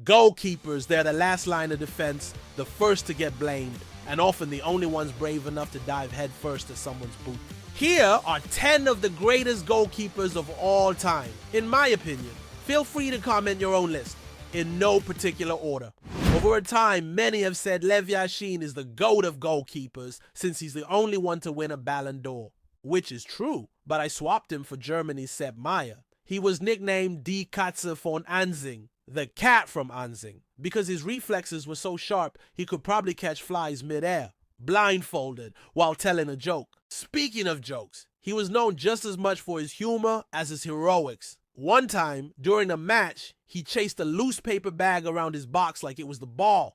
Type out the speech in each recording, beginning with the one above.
Goalkeepers, they're the last line of defense, the first to get blamed, and often the only ones brave enough to dive headfirst at someone's boot. Here are 10 of the greatest goalkeepers of all time, in my opinion. Feel free to comment your own list, in no particular order. Over time, many have said Lev Yashin is the GOAT of goalkeepers since he's the only one to win a Ballon d'Or, which is true, but I swapped him for Germany's Sepp Maier. He was nicknamed Die Katze von Anzing, the cat from Anzing, because his reflexes were so sharp he could probably catch flies mid-air, blindfolded, while telling a joke. Speaking of jokes, he was known just as much for his humor as his heroics. One time, during a match, he chased a loose paper bag around his box like it was the ball.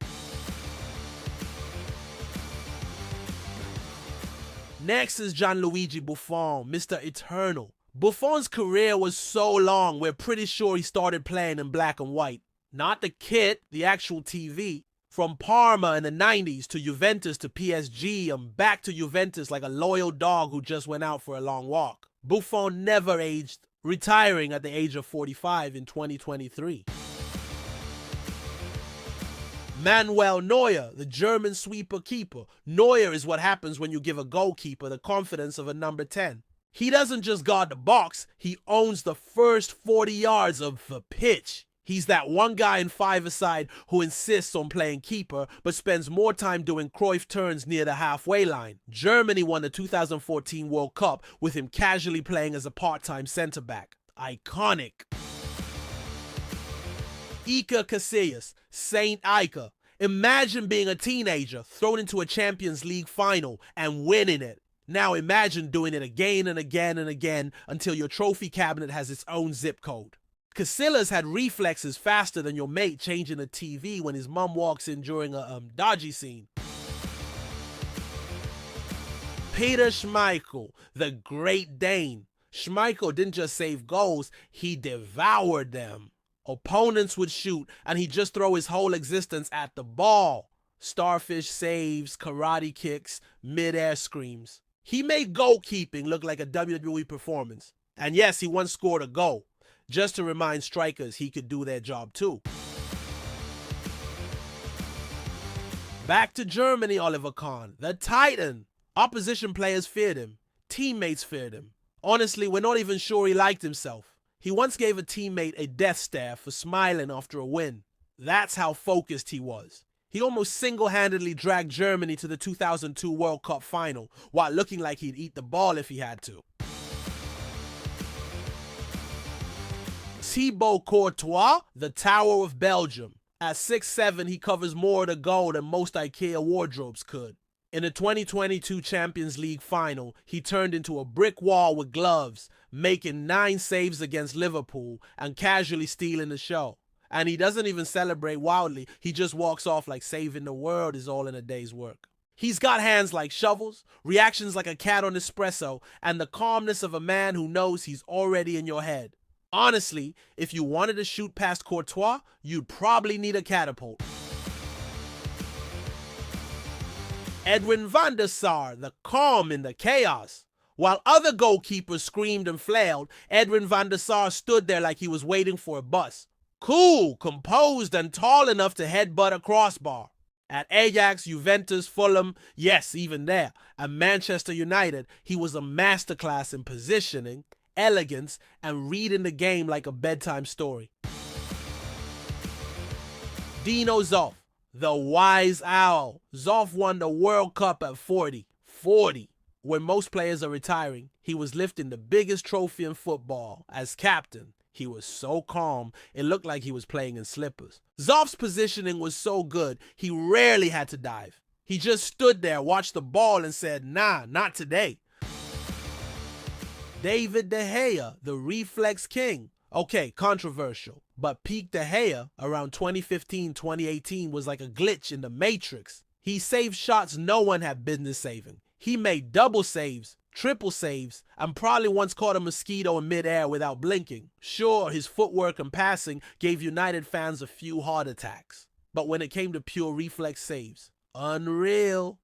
Next is Gianluigi Buffon, Mr. Eternal. Buffon's career was so long, we're pretty sure he started playing in black and white. Not the kit, the actual TV. From Parma in the 90s to Juventus to PSG and back to Juventus like a loyal dog who just went out for a long walk. Buffon never aged, retiring at the age of 45 in 2023. Manuel Neuer, the German sweeper keeper. Neuer is what happens when you give a goalkeeper the confidence of a number 10. He doesn't just guard the box, he owns the first 40 yards of the pitch. He's that one guy in five-a-side who insists on playing keeper, but spends more time doing Cruyff turns near the halfway line. Germany won the 2014 World Cup with him casually playing as a part-time centre-back. Iconic. Iker Casillas, Saint Iker. Imagine being a teenager thrown into a Champions League final and winning it. Now imagine doing it again and again and again until your trophy cabinet has its own zip code. Casillas had reflexes faster than your mate changing a TV when his mum walks in during a dodgy scene. Peter Schmeichel, the Great Dane. Schmeichel didn't just save goals, he devoured them. Opponents would shoot and he'd just throw his whole existence at the ball. Starfish saves, karate kicks, mid-air screams. He made goalkeeping look like a WWE performance. And yes, he once scored a goal, just to remind strikers he could do their job too. Back to Germany, Oliver Kahn, the Titan. Opposition players feared him. Teammates feared him. Honestly, we're not even sure he liked himself. He once gave a teammate a death stare for smiling after a win. That's how focused he was. He almost single-handedly dragged Germany to the 2002 World Cup final while looking like he'd eat the ball if he had to. Thibaut Courtois, the Tower of Belgium. At 6'7", he covers more of the goal than most IKEA wardrobes could. In the 2022 Champions League final, he turned into a brick wall with gloves, making 9 saves against Liverpool and casually stealing the show. And he doesn't even celebrate wildly, he just walks off like saving the world is all in a day's work. He's got hands like shovels, reactions like a cat on espresso, and the calmness of a man who knows he's already in your head. Honestly, if you wanted to shoot past Courtois, you'd probably need a catapult. Edwin van der Sar, the calm in the chaos. While other goalkeepers screamed and flailed, Edwin van der Sar stood there like he was waiting for a bus. Cool, composed, and tall enough to headbutt a crossbar. At Ajax, Juventus, Fulham, yes, even there, and Manchester United, he was a masterclass in positioning, elegance, and reading the game like a bedtime story. Dino Zoff, the wise owl. Zoff won the World Cup at 40. 40. When most players are retiring, he was lifting the biggest trophy in football as captain. He was so calm, it looked like he was playing in slippers. Zoff's positioning was so good, he rarely had to dive. He just stood there, watched the ball, and said, nah, not today. David De Gea, the reflex king. Okay, controversial, but peak De Gea around 2015-2018 was like a glitch in the Matrix. He saved shots no one had business saving. He made double saves, triple saves, and probably once caught a mosquito in midair without blinking. Sure, his footwork and passing gave United fans a few heart attacks. But when it came to pure reflex saves, unreal.